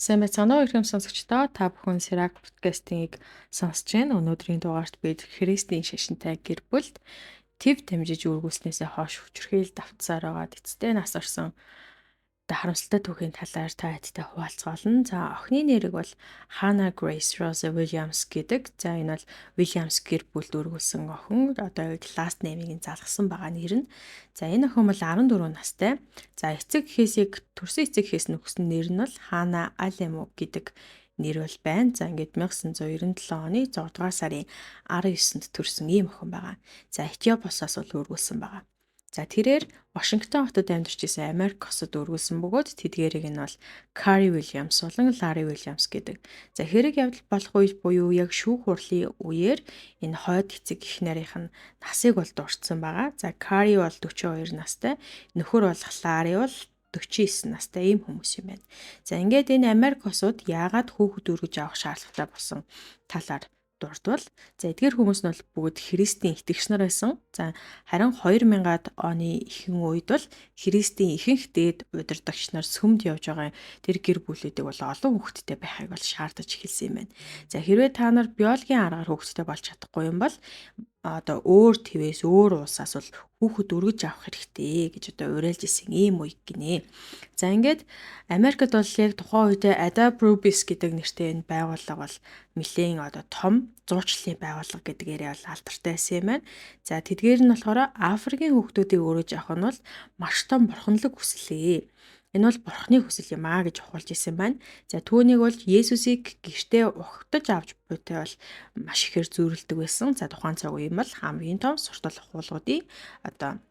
Сайн байцгаана уу ихэм сонсогчдоо. Та бүхэн Сирак подкастыг сонсож байна. Өнөөдрийн дугаарт бид Христийн шашинтай гэр бүлд төв дамжиж үргэлжлснээсээ хойш хүчрхийл давтсаар байгаад эцтэй нас орсон харамсалтай түүхийн талаар та хэдтэй хуваалцгаална. За охины нэрийг бол Hannah Grace Rose Williams гэдэг. За энэ бол Williams гэр бүлд үргэлжлсэн охин. Одоо last name-ийг залгасан байгаа нэр нь. За энэ охин бол 14 настай. За эцэг эхээсийг төрсөн эцэг эхээс нь өгсөн нэр нь бол Hannah Alemo гэдэг нэр бол байна. За ингээд 1997 оны 6 дугаар сарын 19-нд төрсэн ийм охин байгаа. За Этиопоосоос бол үргэлжлсэн байгаа. За тэрээр Вашингтон хотод амьдарч исэн Америк хосод үргэлжлсэн бөгөөд тэдгээрийг нь бол Carrie Williams болон Larry Williams гэдэг. За хэрэг явдал болох үед буюу яг шүүх хурлын үеэр энэ хойд эцэг эх нарийнх нь насыг бол дурдсан байгаа. За Carrie бол 42 настай, нөхөр болох Larry бол 49 настай ийм хүмүүс юм байна. За ингээд энэ Америк хосууд яагаад хүүхэд өргөж авах шаардлагатай болсон талаар дурдвал за эдгээр хүмүүс нь бол бүгд Христийн итгэгч нар байсан. За харин 2000-ад оны ихэнх үед бол Христийн ихэнх дээд удирдагч нар сүмд явж байгаа тэр гэр бүлүүдийг бол олон хүүхэдтэй байхыг бол шаардаж эхэлсэн юм байна. За хэрвээ та нар биологийн аргаар хүүхэдтэй болж чадахгүй юм бол одоо өөр твээс өөр улсаас бол хүүхэд өргөж авах хэрэгтэй гэж одоо уриалж исэн ийм үе гинэ. За ингээд Америкт бол яг тухайн үед Adabrubis гэдэг нэртэй энэ байгууллага бол нэлээд одоо том зуучлалын байгууллага гэдгээрээ бол алдартай байсан юм байна. За тэдгээр нь болохоор Африкийн хүүхдүүдийг өргөж авах нь бол маш том бурханлаг хүслээ. Энэ бол бурхны хүсэл юм аа гэж ухуулж исэн байна. За түүнийг бол Есүсийг гэртээ угтаж авч буйтай бол маш ихээр зүйрлдэг байсан. За тухайн цаг үеийн бол хамгийн том суртал ухуулгуудын одоо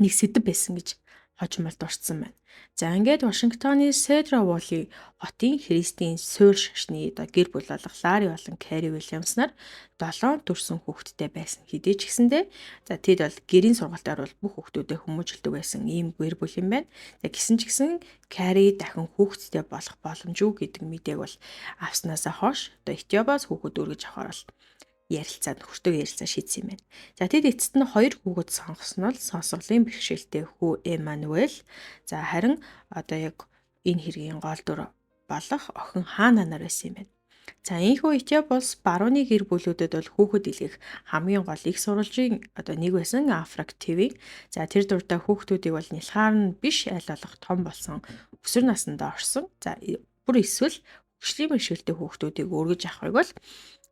нэг сэдэв байсан гэж хожимол дурдсан байна. За ингээд Вашингтоны Cedar Valley хотын Христийн суурь шашны одоо гэр бүл болох Larry болон Carrie Williams нар 7 төрсэн хүүхэдтэй байсан хэдий ч гэсэндээ за тэд бол гэрийн сургалтаар бол бүх хүүхдүүдэд хүмүүжүүлдэг байсан ийм гэр бүл юм байна. За гисэн ч гэсэн Carrie дахин хүүхэдтэй болох боломжгүй гэдэг мэдээг бол авснаасаа хойш одоо Этиопоос хүүхэд өргөж авахар бол нөхөртөө ярилцаа шийдсэн юм байна. За тэд эцэст нь 2 хүүхэд сонгосон нь сонсголын бэрхшээлтэй хүү Эммануэль. За харин одоо яг энэ хэргийн гол дүр болох охин Хана нар байсан юм байна. За энэхүү Этиопоос барууны гэр бүлүүдэд бол хүүхэд илгээх хамгийн гол их сурвалжийн одоо нэг байсан Африк ТV. За тэр дуртай хүүхдүүдийг бол нялхаар нь биш аль болох том болсон өсвөр насндаа орсон. За бүр эсвэл хөгжлийн бэрхшээлтэй хүүхдүүдийг өргөж авахыг бол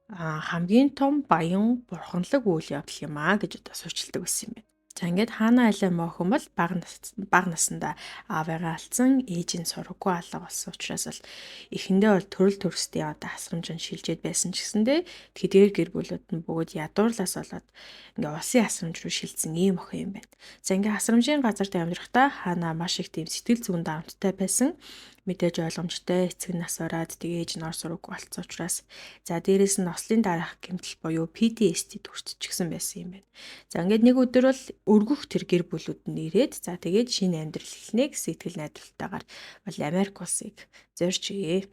хамгийн том баян бурханлаг үйл явдал юм аа гэж одоо суучилдаг байсан юм байна. За ингээд Хана Алема охин бол бага насндаа аавыгаа алдсан, ээж нь сургаггүй алга болсон учраас бол эхэндээ бол төрөл төрөстийн одоо асрамжин шилжээд байсан ч гэсэндээ тэдгээр гэр бүлүүд нь бүгд ядуурлаас болоод ингээ улсын асрамж руу шилжсэн ийм охин юм байна. За ингээ асрамжийн газарт амьдрахдаа Хана маш их тийм сэтгэл зүйн дарамттай байсан. Мэдээж ойлгомжтой эцэг нас ороод ээж нь ор сургаггүй болсон учраас за дээрэс нь ослын дараах гэмтэл буюу PTSD төрчихсөн байсан юм байна. За ингээд нэг өдөр бол өргөх тэр гэр бүлүүд нь ирээд за тэгээд шинэ амьдрал эхлэнэ гэсэн сэтгэл найдвартайгаар бол Америк улсыг зорьжээ.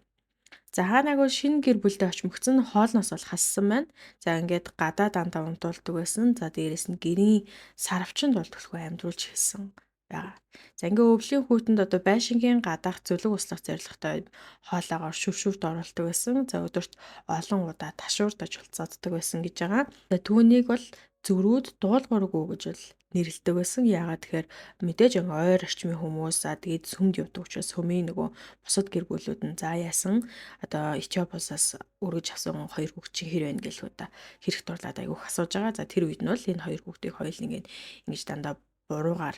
За Ханаг бол шинэ гэр бүлдээ очимогцсон хоолноос бол хассан байна. За ингээд гадаа дандаа унтуулдаг байсан. За дээрэс нь гэрийн сарвчанд бол төлхөө амьдруулж хэлсэн байгаа. За ингээ өвлийн хүүтэнд одоо байшингийн гадаах зүлэг услах зорилготой хоолоогоор шүршүрт оруулдаг байсан. За өдөрт олон удаа ташуурдаж болцооддаг байсан гэж байгаа. За түүнийг бол зөрүүд дуулуургүй гэж бол нэрлэдэг байсан. Яагаад тэгэхээр мэдээж ойр орчмын хүмүүс тэгээд сүмд явдаг учраас сүмийн нөгөө бусад гэр бүлүүд нь за яасан одоо Этиопоосаас өргөж авсан 2 хүүхдийн хэр байна гэх удаа хэрэг дурлаад айгүйх асууж байгаа. За тэр үед нь бол энэ 2 хүүхдийг хоёуланг ингэж дандаа буруугаар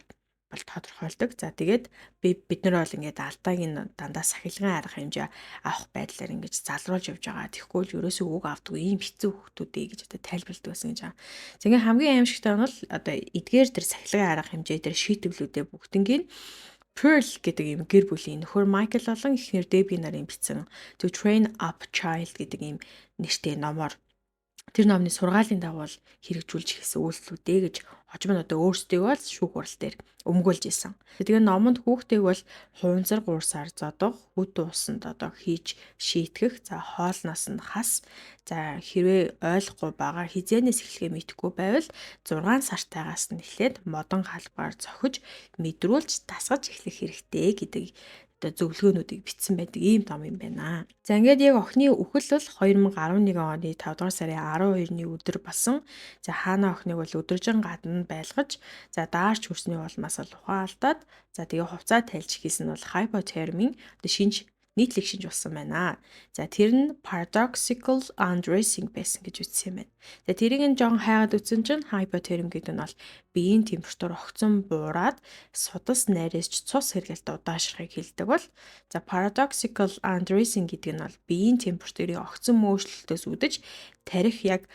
бол тодорхойлдог. За тэгээд бид нар бол ингээд алдааг нь дандаа сахилгын арга хэмжээ авах байдлаар ингэж залруулж явж байгаа. Тэгэхгүй л ерөөсөө үг авдаггүй ийм хэцүү хүмүүстэй гэж одоо тайлбарладаг байсан гэж байгаа. За ингээд хамгийн аимшигтай нь бол одоо эдгээр тэр сахилгын арга хэмжээ дээр шийтгэлүүдээ бүгднийг Pearl гэдэг ийм гэр бүлийн нөхөр Майкл болон эхнэр Debbie нарын бичсэн To Train Up Child гэдэг ийм нэртэй номоор тэр номны сургаалын дагуу хэрэгжүүлж хийсэн үйлдэлүүдээ гэж хожим нь одоо өөрсдөө бол шүүх хурал дээр өмгөөлж исэн. Тэгээ номонд хүүхдийг бол хуунзар 3 сар зодох, хүт уусанд одоо хийж шийтгэх, за хоолноос нь хас, за хэрвээ ойлгохгүй байгаа хизээнээс эхлэхээ мэдэхгүй байвал 6 сартаагаас нь эхлээд модон халбаар зохиж, мэдрүүлж, дасгаж эхлэх хэрэгтэй гэдэг одоо зөвлөгөөнүүдийг бичсэн байдаг ийм ном юм байна. За ингээд яг охины үхэл бол 2011 оны 5 дугаар сарын 12-ны өдөр болсон. За хаана охиныг бол өдөржин гадна байлгаж за даарч хүрсний улмаас л ухаан алдаад за тэгээ хувцас тайлж хийсэн нь бол hypothermia одоо шинж нийтлэг шинж болсон байна. За тэр нь paradoxical undressing байсан гэж үзсэн юм байна. За тэрийг нь жоохон хайгаад үзсэн чинь hypothermia гэдэг нь бол биеийн температур огцон буураад судас найрсч цус хэргэлт удаашрахыг хэлдэг бол за paradoxical undressing гэдэг нь бол биеийн температурын огцон өөрчлөлтөөс үүдэж тарих яг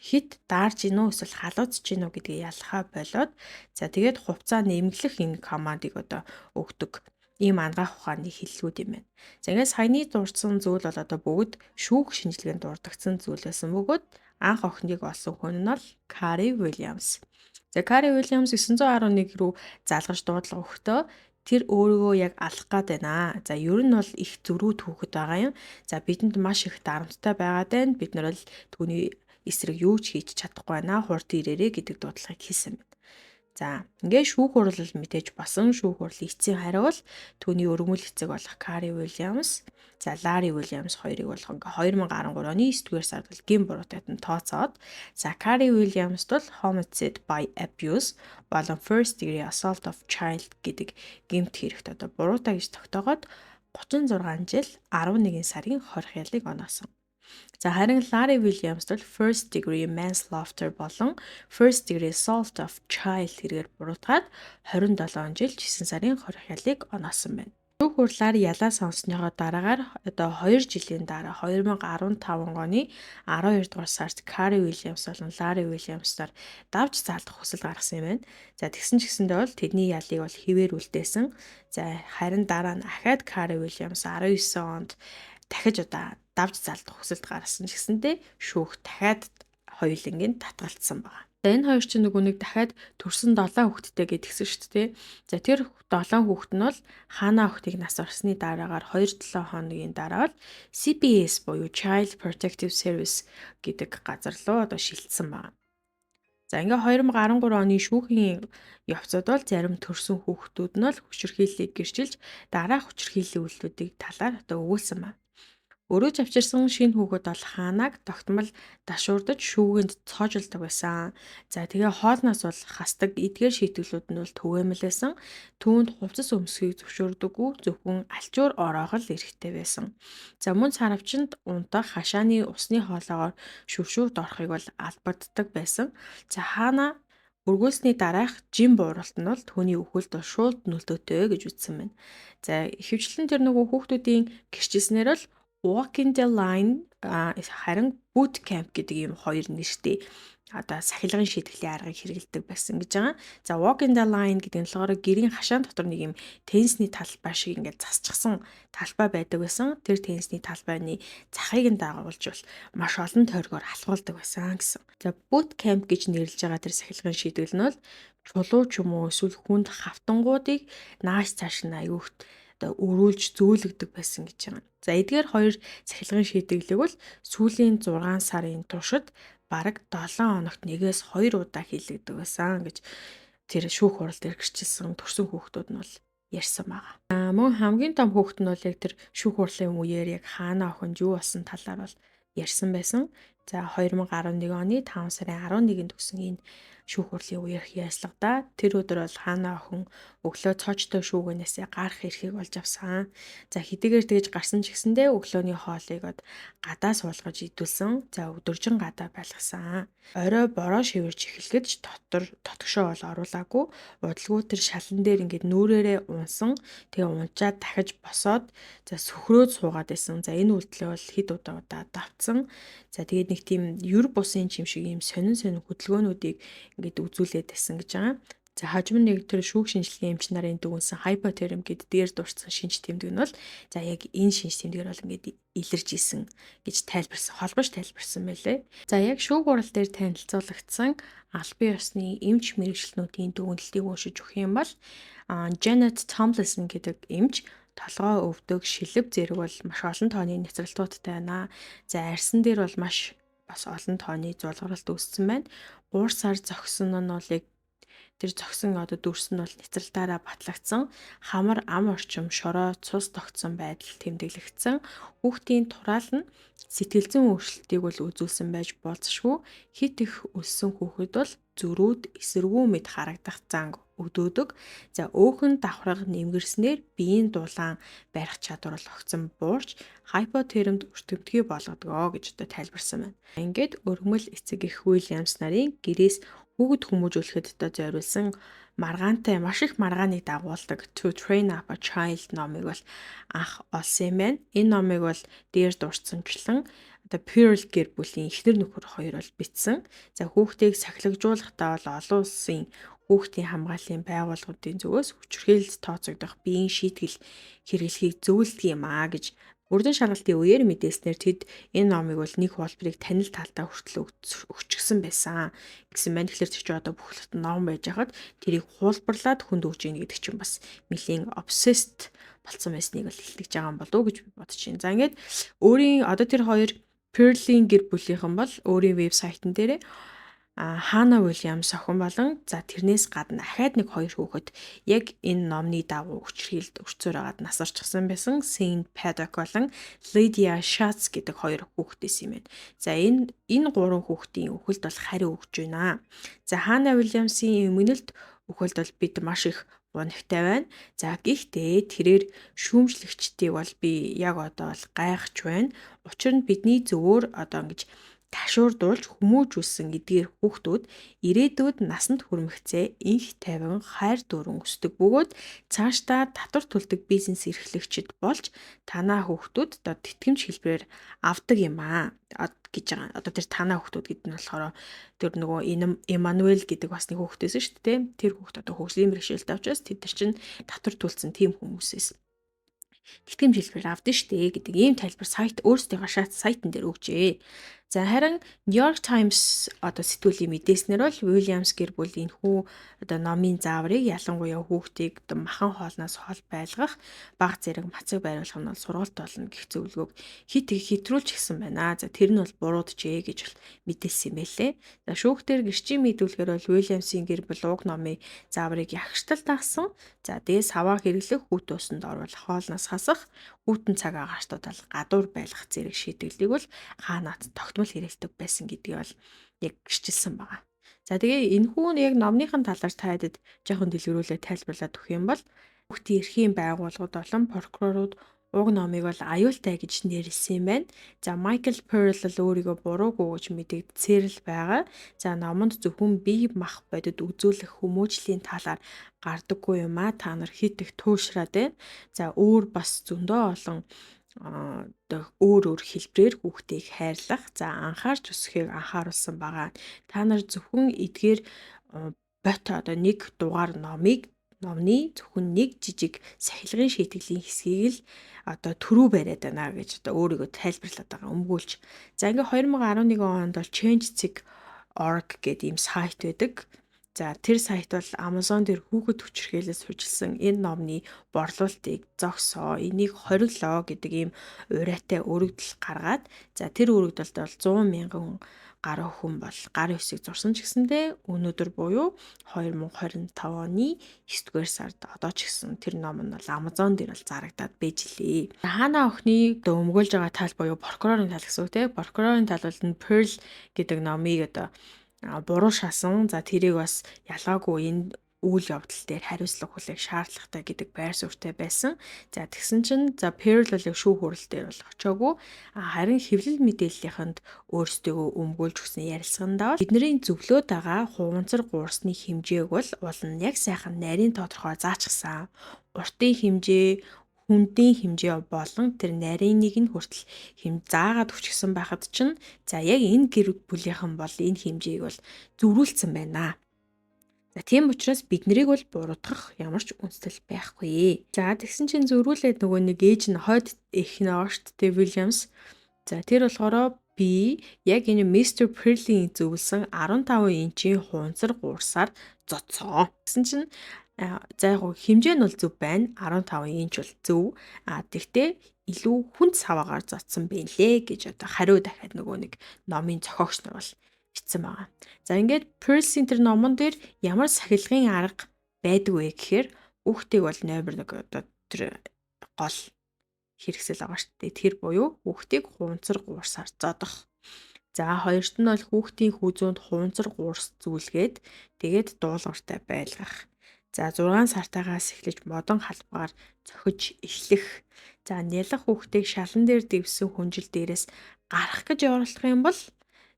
хит даарж гинөө эсвэл халууцж гинөө гэдгийг ялхаа болоод за тэгээд хувцас нэмгэлэх энэ командыг одоо өгдөг. Ийм ангаах ухааны хэллэгүүд юм байна. За ингээд саяны дурдсан зүйл бол одоо бүгд шүүх шинжилгээнд дурдгдсан зүйл байсан бөгөөд анх охиныг олсон хүн нь бол Carey Williams. За Carey Williams 911 рүү залгаж дуудлага өгөхдөө тэр өөрийгөө яг алах гээд байна. За ер нь бол их зөрүү түүхэд байгаа юм. За бидэнд маш их дарамттай байгаад байна. Бид нар бол түүний эсрэг юу ч хийж чадахгүй байна. Хурд ирээрээ гэдэг дуудлагыг хийсэн байна. За ингээд шүүх хурал мэдээж басан шүүх хурлын эцсийн хариу бол түүний өргөмөл эцэг болох Carey Williams, за Larry Williams хоёрыг болох ингээ 2013 оны 9-р сард бол гин буруутайд нь тооцоод за Carey Williams бол homicide by abuse болон first degree assault of child гэдэг гэмт хэрэгт одоо буруутай гэж тогтоогоод 36 жил 11 сарын 20 ялыг оноосон. За харин Larry Williams бол first degree manslaughter болон first degree assault of child хэрэгээр буруутгаад 27 жил 9 сарын 20 ялыг оноосон байна. Шүүх хурлаар ялаа сонссныхоо дараагаар одоо 2 жилийн дараа 2015 оны 12 дугаар сард Carey Williams болон Larry Williams-аар давж заалдах хүсэл гаргасан юм байна. За тэгсэн ч гэсэндээ бол тэдний ялыг бол хэвээр үлдээсэн. За харин дараа нь ахаад Carey Williams 19 онд дахиж одоо давж заалдах хүсэлт гаргасан ч гэсэндээ шүүх дахиад хоёулангийн татгалцсан байна. За энэ хоёр чинь нөгөө нэг дахиад төрсөн 7 хүүхэдтэй гэдгсэн шүү дээ. За тэр 7 хүүхэд нь бол хаана охиныг нас барсны дараагаар 2-7 хоногийн дараа бол CPS буюу Child Protective Service гэдэг газар руу одоо шилжсэн байна. За ингээ 2013 оны шүүхийн явцад бол зарим төрсөн хүүхдүүд нь л хүчирхийллийг гэрчилж дараах хүчирхийллийн үйлдэлүүдийг талаар одоо өгүүлсэн байна. Өрөөж авчирсан шинэ хүүхэд бол хаанаг тогтмол дашуурдаж шүүгэнд цоожилдог байсан. За тэгээ хоолноос бол хасдаг эдгээр шийтгэлүүд нь бол түгээмэл байсан. Түүнд хувцас өмсөхийг зөвшөөрдөггүй зөвхөн альчуур ороогол эрэхтэй байсан. За мөн саравчинд унтах хашааны усны хоолоогоор шүршүүрт орохыг бол албагддаг байсан. За хаана өргүүлсний дараах жим бууралт нь бол түүний үхэлд шууд нөлөөтэй гэж үзсэн байна. За ихэвчлэн тэр нөгөө хүүхдүүдийн гэрчилснээр л Walking the line харин boot camp гэдэг ийм хоёр нэртэй одоо сахилгын шийтгэлийн аргыг хэрэглэдэг байсан гэж байгаа. За walking the line гэдэг нь болохоор гэрийн хашаан дотор нэг юм теннисний талбай шиг ингээд засчихсан талбай байдаг байсан. Тэр теннисний талбайны захыг нь дагуулж бол маш олон тойргоор алхуулдаг байсан гэсэн. За boot camp гэж нэрлэж байгаа тэр сахилгын шийтгэл нь бол чулуу ч юм уу эсвэл хүнд хавтангуудыг нааш цааш нь аюухт одоо өрүүлж зөөлөгдөг байсан гэж байна. За эдгээр хоёр сахилгын шийдэглийг бол сүүлийн 6 сарын туршид бараг 7 хоногт 1-2 удаа хийлэгдэг байсан гэж тэр шүүх хурал дээр гэрчилсэн төрсөн хүүхдүүд нь бол ярьсан байгаа. Мөн хамгийн том хүүхэд нь бол яг тэр шүүх хурлын үеэр яг хаана охинд юу болсон талаар бол ярьсан байсан. За 2011 оны 5 сарын 11-нд өгсөн энэ шүүх хурлын үеэрх ярьцлагада тэр өдөр бол хаана охин өглөө цоочтой шүүгэнээсээ гарах эрхийг олж авсан. За хэдийгээр тэгж гарсан ч гэсэндээ өглөөний хоолыг гадаа суулгаж идүүлсэн. За өдөржин гадаа байлгасан. Орой бороо шивэрч эхлэхэд тотгошоо бол оруулаагүй. Удалгүй тэр шалан дээр ингээд нүрээрээ унсан. Тэгээ унчаад дахиж босоод за сөхрөөд суугаад байсан. За энэ үйлдэл бол хэд удаа давтсан. За тэгээд нэг тийм юр бусын юм шиг ийм сонин хөдөлгөөнүүдийг ингээд үзүүлээд байсан гэж байгаа. За хажим нэг тэр шүүх шинжилгээ эмч нарын дүгнсэн hypotherm гэд дээр дурдсан шинж тэмдэг нь бол за яг энэ шинж тэмдгээр бол ингээд илэрж исэн гэж тайлбарсан, холбож тайлбарсан байлээ. За яг шүүх хурал дээр танилцуулагдсан албан ёсны эмч мэрэгчлэнүүдийн дүгнэлтийг уншиж өгөх юм бол Janet Tomlinson гэдэг эмч толгой өвдөг, шилэг зэрэг бол маш олон тооны няцралтуудтай байна. За арьсан дээр бол маш бас олон тооны зулгаралт үүссэн байна. 3 сар зогсон нь бол яг тэр зогсон дүрс нь бол нэцрэлтаараа батлагдсан. Хамар ам орчим шороо цус тогтсон байдал тэмдэглэгдсэн. Хүүхдийн тураал нь сэтгэл зүйн өөрчлөлтийг бол үзүүлсэн байж болзошгүй. Хит их өссөн хүүхэд бол зөрүүд эсэргүү мэд харагдах занг өгдөөдөг. За өөхөн давхраг нэмгэрснээр биеийн дулаан барих чадвар бол огцон буурч hypothermд өртөмтгий болгодог гэж тайлбарсан байна. Ингээд өргөмөл эцэг эх Уильямс нарын гэрээс хүүхэд хүмүүжүүлэхэд зориулсан маргаантай маш их маргааныг дагуулдаг To Train Up a Child номыг бол анх олсон юм байна. Энэ номыг бол дээр дурдсанчлан Pearl гэр бүлийн эхнэр нөхөр хоёр бол бичсэн. За хүүхдийг сахилгажуулахдаа бол олон улсын хүүхдийн хамгааллын байгууллагуудын зүгээс хүчирхийлэлд тооцогдох биеийн шийтгэл хэрэглэхийг зөвлөдөг юм гэж Бүрдэн шалгалтын үеэр мэдээснээр тэд энэ номыг бол нэг хуулбарыг танил талдаа хүртэл өгчихсөн байсан гэсэн байна. Тэгэхээр тэр чинь бүх ном байж хаад тэрийг хуулбарлаад хүнд өгч ийн гэдэг чинь бас нэлийн obsessed болсон байсныг бол илтгэж байгаа юм болов уу гэж би бодож байна. За ингээд өөрийн тэр хоёр Pearl-ийн гэр бүлийнхэн бол өөрийн вебсайтн дээр Хана Уильямс охин болон за тэрнээс гадна дахиад нэг хоёр хүүхэд яг энэ номны дагуу хүчрхийлэлд өрцөөр агаад насарчсан байсан Saint Paddock болон Lydia Schatz гэдэг хоёр хүүхдээс юм байна. За энэ гурван хүүхдийн үхэлд бол хариу өгч байна. За Хана Уильямсын өмнөлт үхэлд бол бид маш их гонхтой байна. За гэхдээ тэрээр шүүмжлэгчдийг бол би яг бол гайхаж байна. Учир нь бидний зөвөр ингэж ташуурдуулж хүмүүжүүлсэн эдгээр хүүхдүүд ирээдүйд насанд хүрмэгцээ инх тайван хайр дууран өсдөг бөгөөд цаашдаа татвар төлдөг бизнес эрхлэгчид болж танаа хүүхдүүд тэтгэмж хэлбэрээр авдаг юм гэж байгаа. Тэр танаа хүүхдүүд гэдэг нь болохоор тэр нөгөө Эммануэль гэдэг бас нэг хүүхдээс шүү дээ. Тэр хүүхд хөгжлийн бэрхшээлд авчраас тэд нар чинь татвар төлсөн тийм хүмүүсээс тэтгэмж хэлбэрээр авдсан шүү дээ гэдэг ийм тайлбар сайт өөрсдийнхөө сайтн дээр өгчээ. За харин New York Times сэтгүүлийн мэдээснээр бол Williams гэр бүл энэхүү номын зааврыг ялангуяа хүүхдийг махан хоолноос хол байлгах, баг зэрэг мацаг байруулах нь бол сургалт болно гэх зөвлөгөөг хэтрүүлж гисэн байна. За тэр нь бол бурууджээ гэж мэдээлсэн юм байлээ. За шүүхтэр гэрчийн мэдүүлгээр бол Williams-ийн гэр бүл уг номын зааврыг ягштал дагсан. За дээс хаваа хэрэглэх хүүт усанд оруулах, хоолноос хасах, хүүтэн цаг агаартууд бол гадуур байлгах зэрэг шийтгэлийг бол хаанаад тогтмол хэрэгэлдэг байсан гэдгийг бол яг гэрчилсэн байгаа. За тэгээ энэхүү яг номныхын талаар таадаг жоохон дэлгэрүүлээ тайлбарлаад өгөх юм бол хүүхдийн эрхийн байгууллагууд болон прокурорууд уг номыг бол аюултай гэж нэрлсэн юм байна. За Michael Pearl л өөрийгөө буруугүй гэж мэдэгдсээр л байгаа. За номонд зөвхөн бие мах бодит үзүүлэх хүмүүжлийн талаар гардаггүй юм та нар хит их туушраад байна. За өөр бас зөндөө олон өөр хэлбэрээр хүүхдийг хайрлах, за анхаарч өсөхийг анхааруулсан байгаа. Та нар зөвхөн эдгээр бот нэг дугаар номны зөвхөн нэг жижиг сахилгын шийтгэлийн хэсгийг л түрүү бариад байна гэж өөрийгөө тайлбарлаад байгаа өмгөөлж. За ингээ 2011 онд бол change.org гэдэг ийм сайт байдаг. За тэр сайт бол Amazon дээр хүүхэд хүчирхээлээс хужилсан энэ номны борлуулалтыг зогсоо, энийг хориглоо гэдэг ийм урайтай өргөдөл гаргаад за тэр өргөдөлд бол 100 мянган гаруй хүн бол гар үсийг зурсан ч гэсэндээ өнөөдөр буюу 2025 оны 9-р сард одоо ч гэсэн тэр ном нь бол Amazon дээр бол зарагдаад байж лээ. Хана охины өмгөөлж байгаа тал буюу прокурорын тал гэсэн үг тийм. Прокурорын тал бол Pearl гэдэг номыг буруу шаасан. За тэрийг бас ялгаагүй энэ үйл явдал дээр хариуцлага хүлээх шаардлагатай гэдэг байр суурьтай байсан. За тэгсэн чинь за Pearl бол шүүх хурал дээр бол очоогүй. Харин хэвлэл мэдээллийнхэнд өөрсдөө өмгөөлж өгсөн ярилцлагандаа бидний зөвлөөд байгаа хуванцар гуурсны хэмжээг бол уул нь яг сайхан нарийн тодорхой заачсан. Уртын хэмжээ, хүндийн хэмжээ болон тэр нарийныг нь хүртэл заагаад өчгсөн байхад чинь за яг энэ гэр бүлийнхэн бол энэ хэмжээг бол зөврүүлсэн байна. За тийм учраас бид нарыг бол буруутгах ямар ч үндэслэл байхгүй. За тэгсэн чинь зөврүүлээд нөгөө нэг ээж нь хойд их нэг штт Williams. За тэр болохоор би яг энэ Mr. Pearl-ийн зөвлөсөн 15 инчийн хуванцар гуурсаар зоцсон. Гэсэн чинь за яг хэмжээ нь бол зөв байна. 15 инч бол зөв. Тэгтээ илүү хүнд саваагаар зодсон байлээ гэж хариу дахиад нөгөө нэг номын зохиогч нар бол бичсэн байгаа. За ингээд Pearson тэр номон дээр ямар сахилгын арга байдгүй гэхээр хүүхдийг бол номер 1 одоо тэр гол хэрэгсэл байгаа шүү дээ. Тэр буюу хүүхдийг хуванцар гуурсаар зодох. За хоёрт нь бол хүүхдийн хүзүүнд хуванцар гуурс зүйлгээд тэгээд дуулууртай байлгах. За 6 сартаагаас эхлэж модон халбаар цохиж эхлэх. За нялх хүүхдийг шалан дээр дэвсэн хүнжил дээрээс гарах гэж оролдох юм бол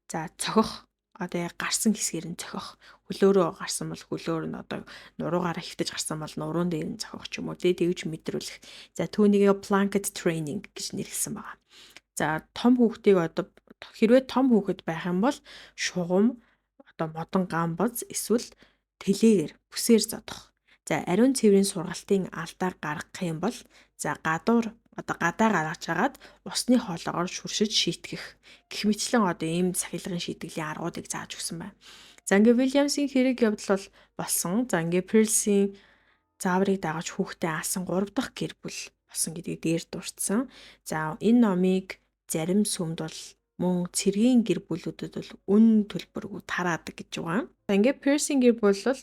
за цохих. Одоо яг гарсан хэсгээр нь цохих. Хөлөөрөө гарсан бол хөлөөр нь одоо нуруугаараа хөвтөж гарсан бол нуруун дээр нь цохих ч юм уу тэгж мэдрүүлэх. За түүнийг blanket training гэж нэрлэсэн байна. За том хүүхдийг одоо хэрвээ том хүүхэд байх юм бол шугам одоо модон гамбаз эсвэл тэлээгээр бүсээр зодох. За ариун цэврийн сургалтын алдаа гаргах юм бол за гадуур одоо гадаа гаргаж агаад усны хоолоогоор шүршиж шийтгэх. Гэх мэтлэн одоо ийм сахилгын шийтгэлийн аргуудыг зааж өгсөн байна. За ингээ Вильямсын хэрэг явдал бол болсон. За ингээ Pearson зааврыг дагаж хүүхдээ алсан 3 дахь гэр бүл болсон гэдгийг дээр дурдсан. За энэ номыг зарим сүмд бол мөн цэргийн гэр бүлүүдэд бол үн төлбөргүй тараадаг гэж байгаа. За ингээд Pearson гэр бүл бол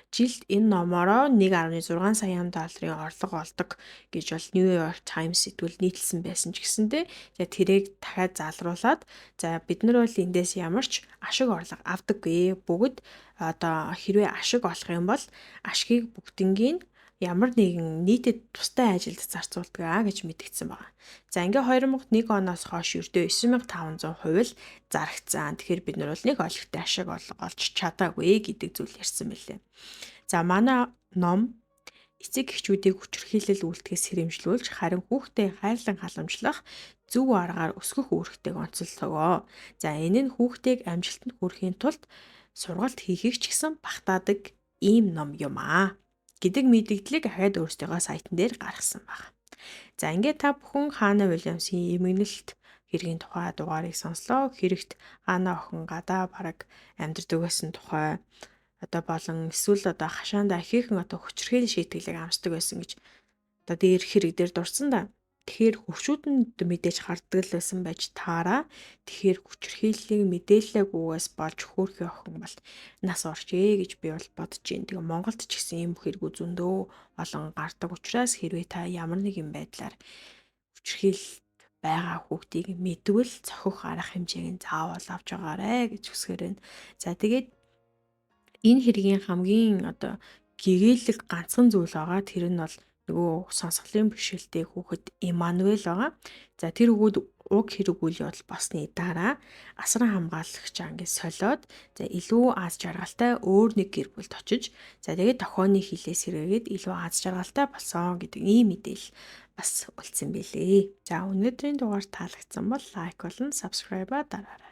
жилд энэ номороо 1.6 сая долларын орлого олдог гэж бол New York Times сэтгүүл нийтлсэн байсан ч гэсэндээ за тэрийг дахиад залруулад за бид нар бол эндээс ямар ч ашиг орлого авдаггүй. Бүгд одоо хэрвээ ашиг олох юм бол ашгийг бүгднгийн ямар нэгэн нийтэд тустай ажилд зарцуулдаг гэж мэдгдсэн байна. За ингээ 2001 оноос хойш ердөө 9500 хувил зарагдсан. Тэгэхээр бид нар бол нэг олигтой ашиг олж чадаагүй гэдэг зүйл ярьсан мэлээ. За манай ном эцэг эхчүүдийг хүчирхийлэл үйлдэлээс сэрэмжлүүлж харин хүүхдээ хайрлан халамжлах зөв аргаар өсгөх үүрэгтэйг онцолтогоо. За энэ нь хүүхдийг амжилтанд хүрэхийн тулд сургалт хийхийг ч гэсэн багтаадаг ийм ном юм гэдэг мэдээллийг ахаад өөрсдийнхөө сайтн дээр гаргасан байна. За ингээд та бүхэн Хана Вильямсын эмгэнэлт хэргийн тухай дугаарыг сонслоо. Хэрэгт Хана охин гадаа бараг амьдардаг байсан тухай одоо болон эсвэл одоо хашаанда ихээхэн одоо хүчирхийлэл шийтгэлийг амсдаг байсан гэж одоо дээр хэрэг дээр дурсан да. Тэгэхээр хөвчүүдэнд мэдээж харддаг л байсан байж таараа. Тэгэхээр хүчирхийллийг мэдээлэлгүйгээс болж хөөрхий охин бол нас орчээ гэж би бол бодож байна. Тэгээ Монголд ч гэсэн ийм хэрэгүүд зөндөө олон гардаг учраас хэрвээ та ямар нэгэн байдлаар хүчирхийлэлд байгаа хүүхдийг мэдвэл цохих арга хэмжээг нь заавал авч байгаарэ гэж хүсгээр байна. За тэгээд энэ хэргийн хамгийн одоо гэгээлэг ганцхан зүйл байгаа. Тэр нь бол нөгөө сонсголын бэрхшээлтэй хүүхэд Эммануэль байгаа. За тэр хүүхэд уг хэрэг үйл явдал болсны дараа асран хамгаалагч анги солиод за илүү аз жаргалтай өөр нэг гэр бүлд очиж за тэгээд тохионы хилээс сэргээгээд илүү аз жаргалтай болсон гэдэг ийм мэдээлэл бас үлдсэн байлээ. За өнөөдрийн дугаар таалагдсан бол лайк болон subscribe дараарай.